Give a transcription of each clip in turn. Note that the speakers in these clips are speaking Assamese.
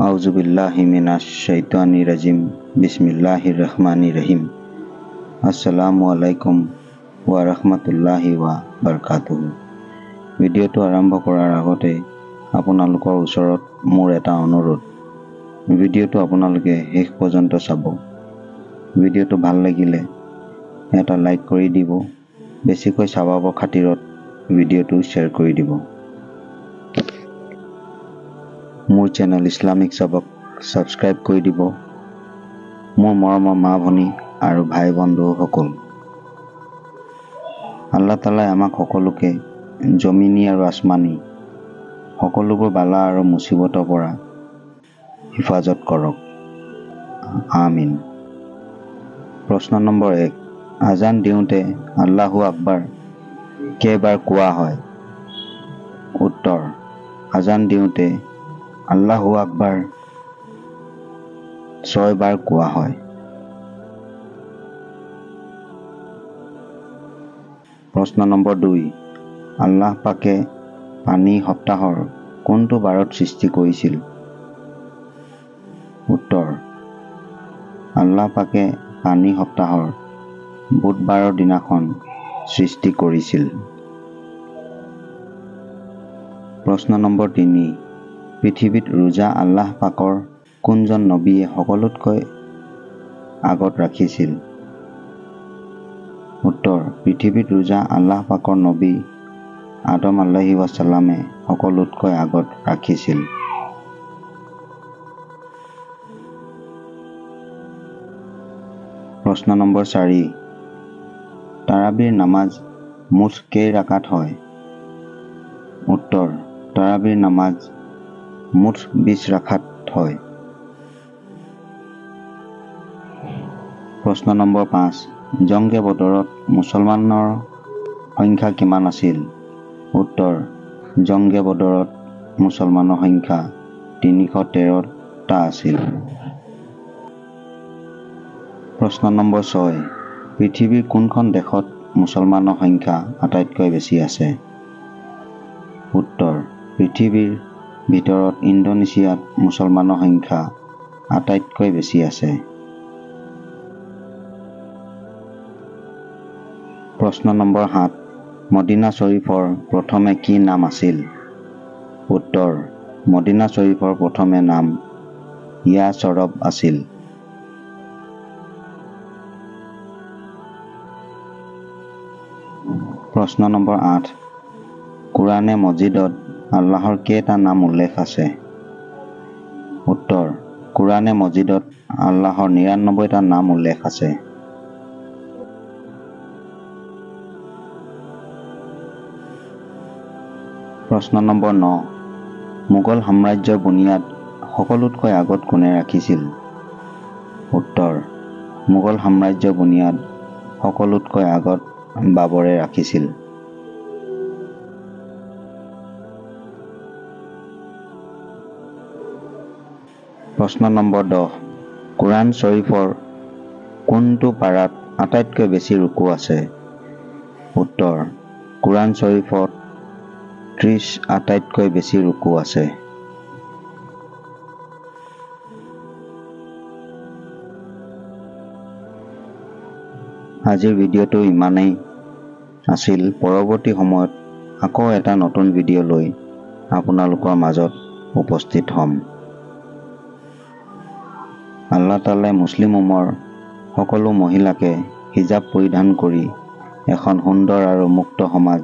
আউযুবিল্লাহি মিনাশ শাইতানিৰ ৰাজিম। বিসমিল্লাহিৰ ৰহমানিৰ ৰহিম। আসসালামু আলাইকুম ওয়া ৰাহমাতুল্লাহি ওয়া বাৰাকাতুহু। ভিডিঅ'টো আৰম্ভ কৰাৰ আগতে আপোনালোকৰ ওচৰত মোৰ এটা অনুৰোধ, ভিডিঅ'টো আপোনালোকে শেষ পৰ্যন্ত চাব। ভিডিঅ'টো ভাল লাগিলে এটা লাইক কৰি দিব, বেছিকৈ চাবৰ খাতিৰত ভিডিঅ'টো শ্বেয়াৰ কৰি দিব। মোৰ চেনেল ইছলামিক চাবক সাবস্ক্ৰাইব কৰি দিব। মোৰ মৰমৰ মা ভনী আৰু ভাই বন্ধুসকল, আল্লাহ তাআলাই আমাক সকলোকে জমিনী আৰু আসমানী সকলোবোৰ বালা আৰু মুসিবতৰ পৰা হিফাজত কৰক, আমিন। প্ৰশ্ন নম্বৰ 1, আজান দিওঁতে আল্লাহু আকবাৰ কেইবাৰ কোৱা হয়? উত্তৰ, আজান দিওঁতে আল্লাহু আকবাৰ 6 বাৰ কোৱা হয়। প্ৰশ্ন নম্বৰ 2, আল্লাহ পাকে পানী সপ্তাহৰ কোনটো বাৰত সৃষ্টি কৰিছিল? উত্তৰ, আল্লাহ পাকে পানী সপ্তাহৰ বুধবাৰৰ দিনাখন সৃষ্টি কৰিছিল। প্ৰশ্ন নম্বৰ 3, পৃথিৱীত ৰোজা আল্লাহ পাকৰ কোনজন নবীয়ে সকলোতকৈ আগত ৰাখিছিল? উত্তৰ, পৃথিৱীত ৰোজা আল্লাহ পাকৰ নবী আদম আলাইহিছ সালামে সকলোতকৈ আগত ৰাখিছিল। প্ৰশ্ন নম্বৰ 4, তাৰাবিৰ নামাজ মুঠ কেই ৰাকাত হয়? উত্তৰ, তাৰাবিৰ নামাজ মুঠ 20 ৰাকাত হয়। প্ৰশ্ন নম্বৰ 5, জংগে বদৰত মুছলমানৰ সংখ্যা কিমান আছিল? উত্তৰ, জংগে বদৰত মুছলমানৰ সংখ্যা 313টা আছিল। প্ৰশ্ন নম্বৰ 6, পৃথিৱীৰ কোনখন দেশত মুছলমানৰ সংখ্যা আটাইতকৈ বেছি আছে? উত্তৰ, পৃথিৱীৰ ভিতৰত ইণ্ডোনেছিয়াত মুছলমানৰ সংখ্যা আটাইতকৈ বেছি আছে। প্ৰশ্ন নম্বৰ 7, মদিনা শ্বৰীফৰ প্ৰথমে কি নাম আছিল? উত্তৰ, মদিনা শ্বৰীফৰ প্ৰথমে নাম য়াছৰব আছিল। প্ৰশ্ন নম্বৰ 8, কুৰাণে মজিদত আল্লাহৰ কেইটা নাম উল্লেখ আছে? উত্তৰ, কুৰাণে মজিদত আল্লাহৰ 99টা নাম উল্লেখ আছে। প্ৰশ্ন নম্বৰ 9, মোগল সাম্ৰাজ্যৰ বুনিয়াদ সকলোতকৈ আগত কোনে ৰাখিছিল? উত্তৰ, মোগল সাম্ৰাজ্যৰ বুনিয়াদ সকলোতকৈ আগত বাবৰে ৰাখিছিল। প্ৰশ্ন নম্বৰ 10, কুৰাণ শ্বৰীফৰ কোনটো পাৰাত আটাইতকৈ বেছি ৰুকু আছে? উত্তৰ, কুৰাণ শ্বৰীফত 30 আটাইতকৈ বেছি ৰুকু আছে। আজিৰ ভিডিঅ'টো ইমানেই আছিল। পৰৱৰ্তী সময়ত আকৌ এটা নতুন ভিডিঅ' লৈ আপোনালোকৰ মাজত উপস্থিত হ'ম। আল্লাহ তাআলাই মুছলিম উম্মাৰ সকলো মহিলাকে হিজাব পৰিধান কৰি এখন সুন্দৰ আৰু মুক্ত সমাজ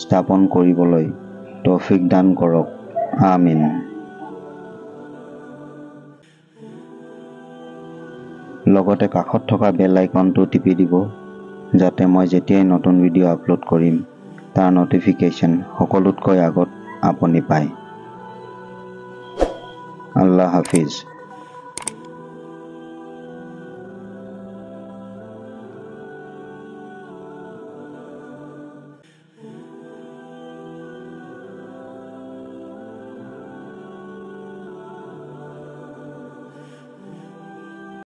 স্থাপন কৰিবলৈ তৌফিক দান কৰক, আমিন। লগতে কাষত থকা বেল আইকনটো টিপি দিব, যাতে মই যেতিয়াই নতুন ভিডিঅ' আপলোড কৰিম তাৰ নটিফিকেশ্যন সকলোতকৈ আগত আপুনি পায়। আল্লাহ হাফিজ।